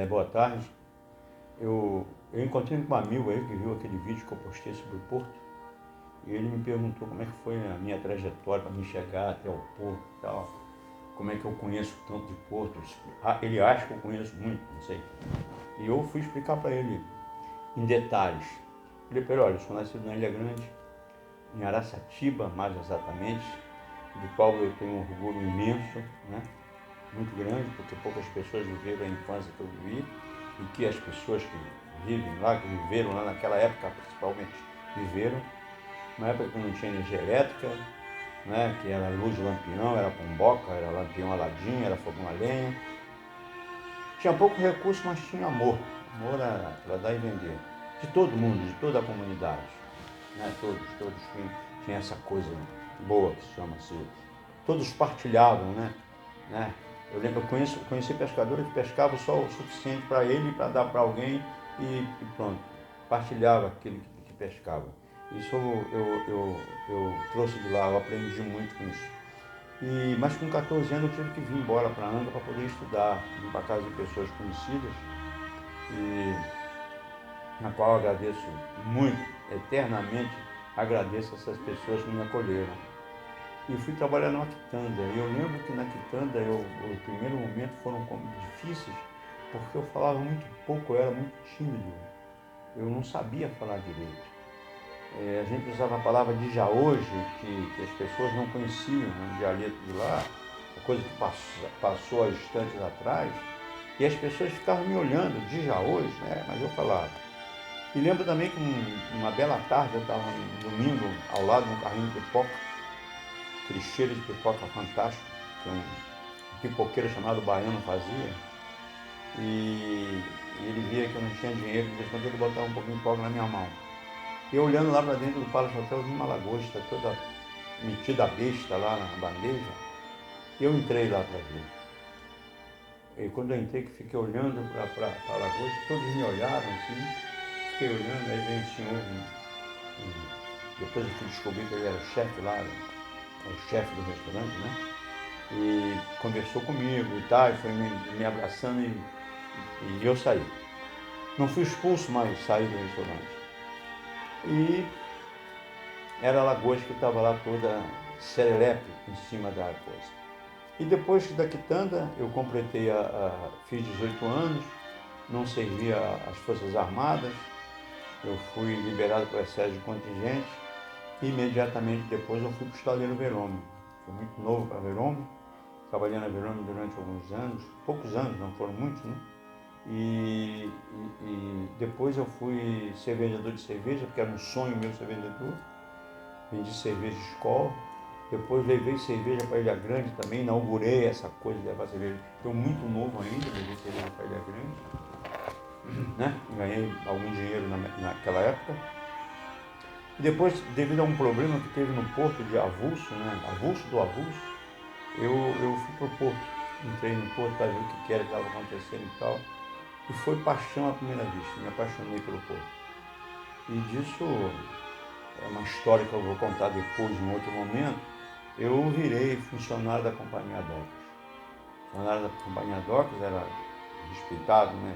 Boa tarde. Eu encontrei com um amigo aí que viu aquele vídeo que eu postei sobre o Porto e ele me perguntou como é que foi a minha trajetória para me chegar até o Porto e tal, como é que eu conheço tanto de Porto. Ele acha que eu conheço muito, não sei. E eu fui explicar para ele em detalhes. Falei para ele, olha, eu sou nascido na Ilha Grande, em Araçatiba, mais exatamente, do qual eu tenho um orgulho imenso, né? Muito grande, porque poucas pessoas viveram a infância que eu vivi e que as pessoas que vivem lá, que viveram lá naquela época, principalmente, viveram. Uma época que não tinha energia elétrica, né, que era luz de lampião, era pomboca, era lampião a ladinho, era fogão a lenha. Tinha pouco recurso, mas tinha amor. Amor era para dar e vender. De todo mundo, de toda a comunidade. Né, todos tinham essa coisa boa que se chama assim. Todos partilhavam, né? Eu conheci pescadores que pescavam só o suficiente para ele, para dar para alguém e pronto. Partilhava aquele que pescava. Isso eu trouxe de lá, eu aprendi muito com isso. Mas com 14 anos eu tive que vir embora para Angra para poder estudar, vim para casa de pessoas conhecidas, e na qual eu agradeço muito, eternamente agradeço essas pessoas que me acolheram. E fui trabalhar na quitanda. E eu lembro que na quitanda, o primeiro momento foram difíceis, porque eu falava muito pouco, eu era muito tímido. Eu não sabia falar direito. A gente usava a palavra de já hoje, que as pessoas não conheciam, né, o dialeto de lá, a coisa que passou há instantes atrás, e as pessoas ficavam me olhando, de já hoje, né, mas eu falava. E lembro também que uma bela tarde, eu estava um domingo ao lado de um carrinho de pipoca, aquele cheiro de pipoca fantástico, que um pipoqueiro chamado Baiano fazia, e ele via que eu não tinha dinheiro, de vez em quando ele botava um pouquinho de pipoca na minha mão. E eu olhando lá para dentro do Palace Hotel, vi uma lagosta toda metida a besta lá na bandeja, e eu entrei lá para ver. E quando eu entrei, que fiquei olhando para a lagosta, todos me olharam assim, fiquei olhando, aí veio um senhor, depois eu fui descobrir que ele era o chefe lá, o chefe do restaurante, né? E conversou comigo e tal, e foi me abraçando e eu saí. Não fui expulso, mas saí do restaurante. E era a lagosta que estava lá toda serelepe em cima da coisa. E depois da quitanda, eu completei, fiz 18 anos, não servia às Forças Armadas, eu fui liberado para excesso de contingente e imediatamente depois eu fui para o Estaleiro Verôme. Fui muito novo para Verôme, trabalhei na Verôme durante alguns anos, poucos anos, não foram muitos, né? E depois eu fui ser vendedor de cerveja, porque era um sonho meu ser vendedor. Vendi cerveja de escola. Depois levei cerveja para Ilha Grande também, inaugurei essa coisa de levar cerveja. Estou muito novo ainda, levei cerveja para Ilha Grande, né? Ganhei algum dinheiro naquela época. E depois, devido a um problema que teve no porto de avulso, né? Avulso do avulso, eu fui para o porto. Entrei no porto para ver o que era que estava acontecendo e tal. E foi paixão à primeira vista, me apaixonei pelo porto. E disso é uma história que eu vou contar depois, em outro momento. Eu virei funcionário da Companhia Docas. Funcionário da Companhia Docas era respeitado, né?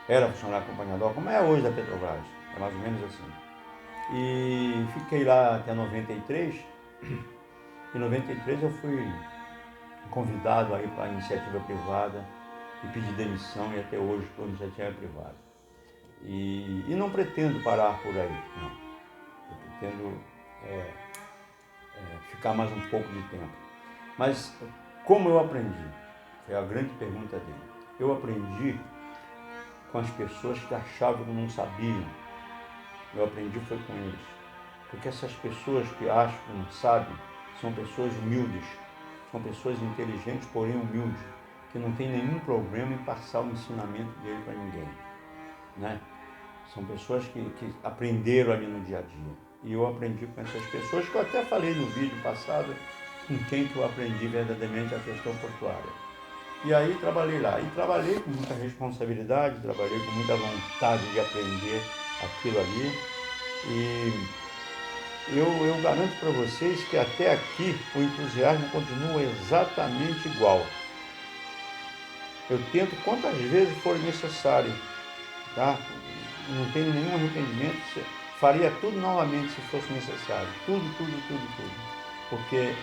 Era funcionário da Companhia Docas, como é hoje da Petrobras, é mais ou menos assim. E fiquei lá até 93. Em 93 eu fui convidado aí para a iniciativa privada e pedi demissão e até hoje estou em iniciativa privada. E não pretendo parar por aí, não. Eu pretendo ficar mais um pouco de tempo. Mas como eu aprendi? É a grande pergunta dele. Eu aprendi com as pessoas que achavam que não sabiam. Eu aprendi foi com eles. Porque essas pessoas que acham que não sabem são pessoas humildes, são pessoas inteligentes, porém humildes, que não tem nenhum problema em passar o ensinamento dele para ninguém, né? São pessoas que aprenderam ali no dia a dia. E eu aprendi com essas pessoas, que eu até falei no vídeo passado, com quem que eu aprendi verdadeiramente a questão portuária. E aí trabalhei lá. E trabalhei com muita responsabilidade, trabalhei com muita vontade de aprender aquilo ali. E eu garanto para vocês que até aqui o entusiasmo continua exatamente igual. Eu tento quantas vezes for necessário, tá? Não tenho nenhum arrependimento, faria tudo novamente se fosse necessário. Tudo, tudo, tudo, tudo. Porque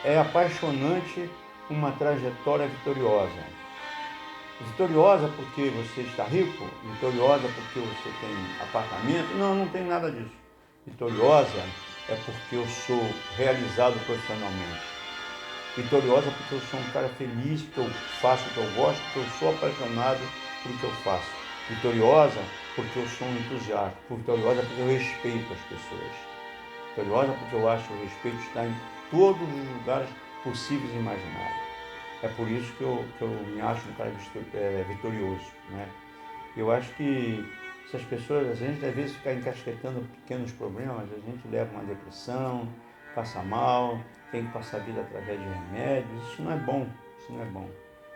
é apaixonante uma trajetória vitoriosa. Vitoriosa porque você está rico? Vitoriosa porque você tem apartamento? Não, não tem nada disso. Vitoriosa é porque eu sou realizado profissionalmente. Vitoriosa porque eu sou um cara feliz, porque eu faço o que eu gosto, porque eu sou apaixonado por o que eu faço. Vitoriosa porque eu sou um entusiasta. Vitoriosa porque eu respeito as pessoas. Vitoriosa porque eu acho que o respeito está em todos os lugares possíveis e imagináveis. É por isso que eu me acho um cara vitorioso, né? Eu acho que se as pessoas, a gente às vezes ficar encasquetando pequenos problemas, a gente leva uma depressão, passa mal, tem que passar a vida através de remédios, isso não é bom, isso não é bom.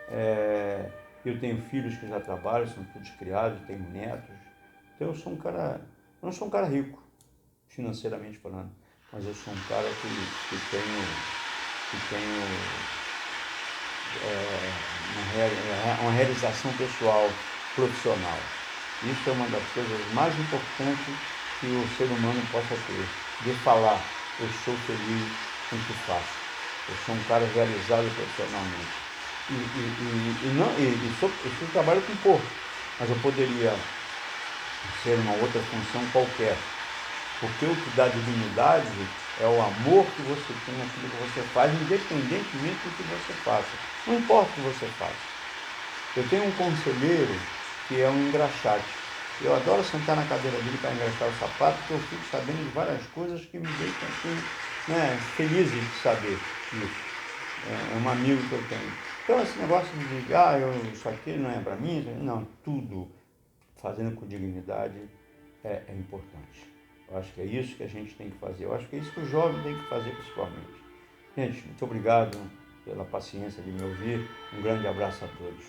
É, eu tenho filhos que já trabalham, são todos criados, tenho netos, então eu sou um cara, eu não sou um cara rico, financeiramente falando, mas eu sou um cara que tenho uma realização pessoal, profissional. Isso é uma das coisas mais importantes que o ser humano possa ter, de falar, eu sou feliz com o que faço, eu sou um cara realizado profissionalmente. Eu trabalho com pouco, mas eu poderia ser uma outra função qualquer, porque o que dá dignidade é o amor que você tem naquilo que você faz, independentemente do que você faça. Não importa o que você faça. Eu tenho um conselheiro que é um engraxate. Eu adoro sentar na cadeira dele para engraxar o sapato, porque eu fico sabendo de várias coisas que me deixam assim, né, feliz de saber isso. É um amigo que eu tenho. Então esse negócio de isso aqui não é para mim, não, tudo fazendo com dignidade é importante. Eu acho que é isso que a gente tem que fazer. Eu acho que é isso que o jovem tem que fazer principalmente. Gente, muito obrigado pela paciência de me ouvir. Um grande abraço a todos.